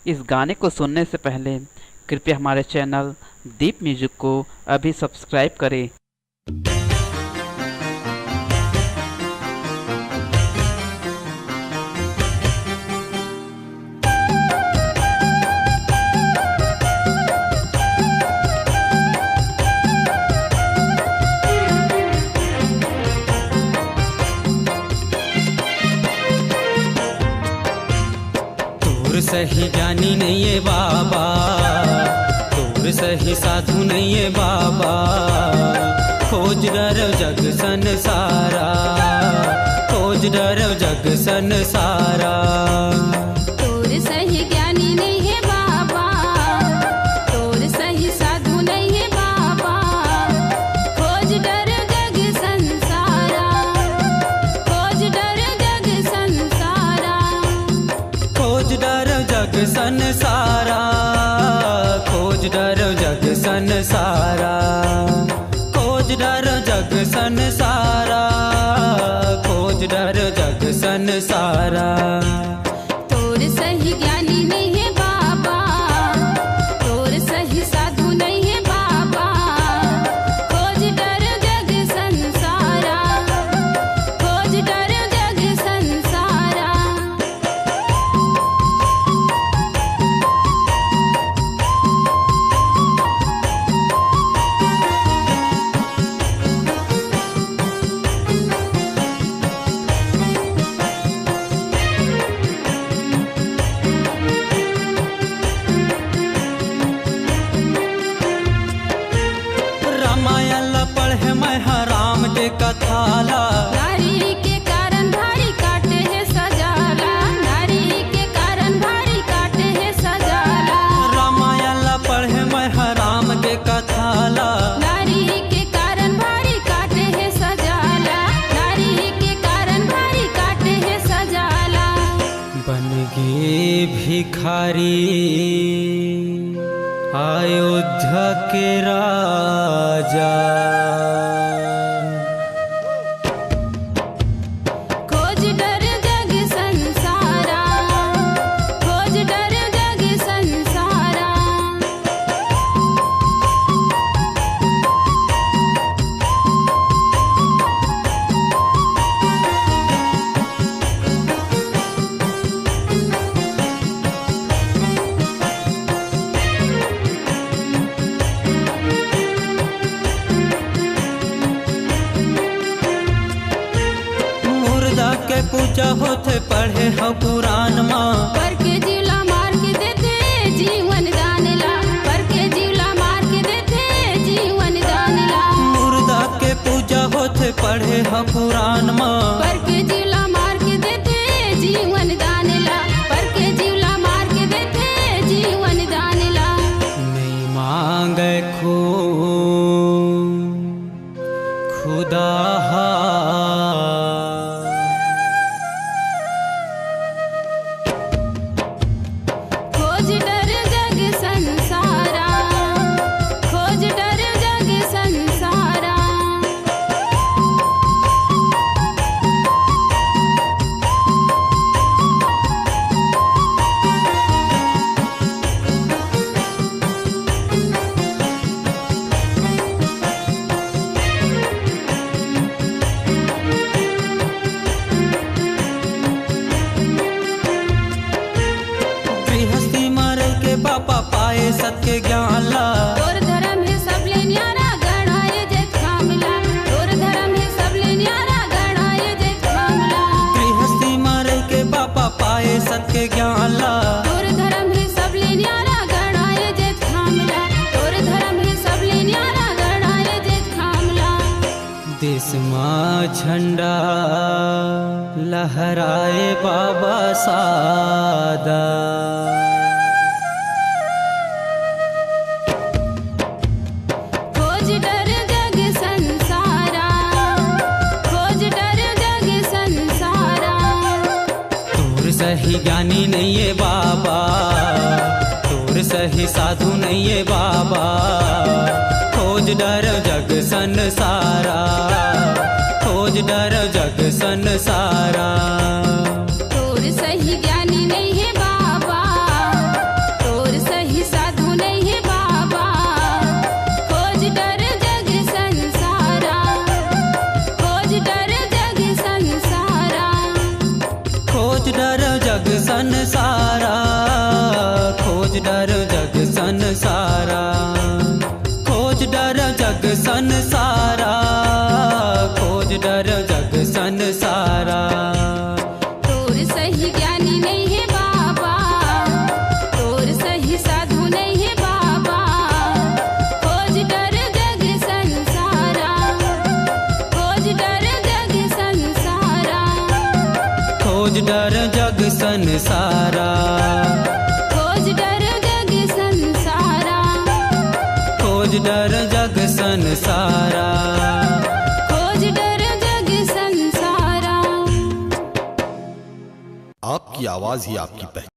इस गाने को सुनने से पहले कृपया हमारे चैनल दीप म्यूजिक को अभी सब्सक्राइब करें। तोर सही ज्ञानी नहीं है बाबा, तोर सही साधु नहीं है बाबा। खोज डरो जग संसारा, खोज डरो जग संसारा। तोर सही ज्ञानी नहीं है बाबा, तोर सही साधु नहीं है बाबा। खोज डरो जग संसारा, खोज डरो जग संसारा। खोज डरो जग संसारा, खोज डरो जग संसारा। खोज डरो जग संसारा, खोज डरो जग संसारा। तोर सही ज्ञानी नहीं है बाबा, तोर सही साधु नहीं है बाबा। खोज डरो जग संसारा, खोज डरो जग संसारा। रामायण पढ़े मैं राम के कथाला। नारी के कारण भारी काटे है सजाला, नारी के कारण भारी काटे है सजाला। रामायण पढ़े मैं राम के कथाला। नारी के कारण भारी काटे है सजाला, नारी के कारण भारी काटे है सजाला। बन गे भिखारी अयोध्या के राजा। खोज डर जग संसारा, खोज डर जग संसारा। मुर्दा के पूजा होते पढ़े हो कुरान माँ। पर के जिला मार के देते जीवन दान ला, पर के जिला मार के देते जीवन दान ला। मुर्दा के पूजा होते पढ़े हो कुरान माँ। पर के जिला मार के देते जीवन दान ला, पर के जिला मार के देते जीवन दान ला। नहीं मांगे खून खुदा खोज डर जग संसारा, खोज डर जग संसारा। गृहस्थी मरे के पापा पाए सत्य ज्ञान ला। तोर धर्म है सब ले न्यारा गणाए जेत कामला, तोर धर्म है सब ले न्यारा गणाए जेत कामला। गृहस्थी मरे के पापा पाए सत्य ज्ञान ला। तोर धर्म है सब ले न्यारा गणाए जेत कामला, तोर धर्म है सब ले न्यारा गणाए जेत कामला। देश माँ झंडा लहराए बाबा सादा। खोज डर जग संसारा, खोज डर जग संसारा। तोर सही ज्ञानी नहीं है बाबा, तोर सही साधु नहीं है बाबा। खोज डर जग संसारा, खोज डर जग संसारा। तोर सही ज्ञानी नहीं है बाबा, डर जग संसारा, खोज डर जग संसारा, खोज डर जग संसारा। तोर सही ज्ञानी नहीं है बाबा, तोर सही साधु नहीं है बाबा, खोज डर जग संसारा, खोज डर जग संसारा, खोज डर जग संसारा, खोज डर जग संसारा, खोज डर जग संसारा। खोज डर जग संसारा। आपकी आवाज ही आपकी पहचान।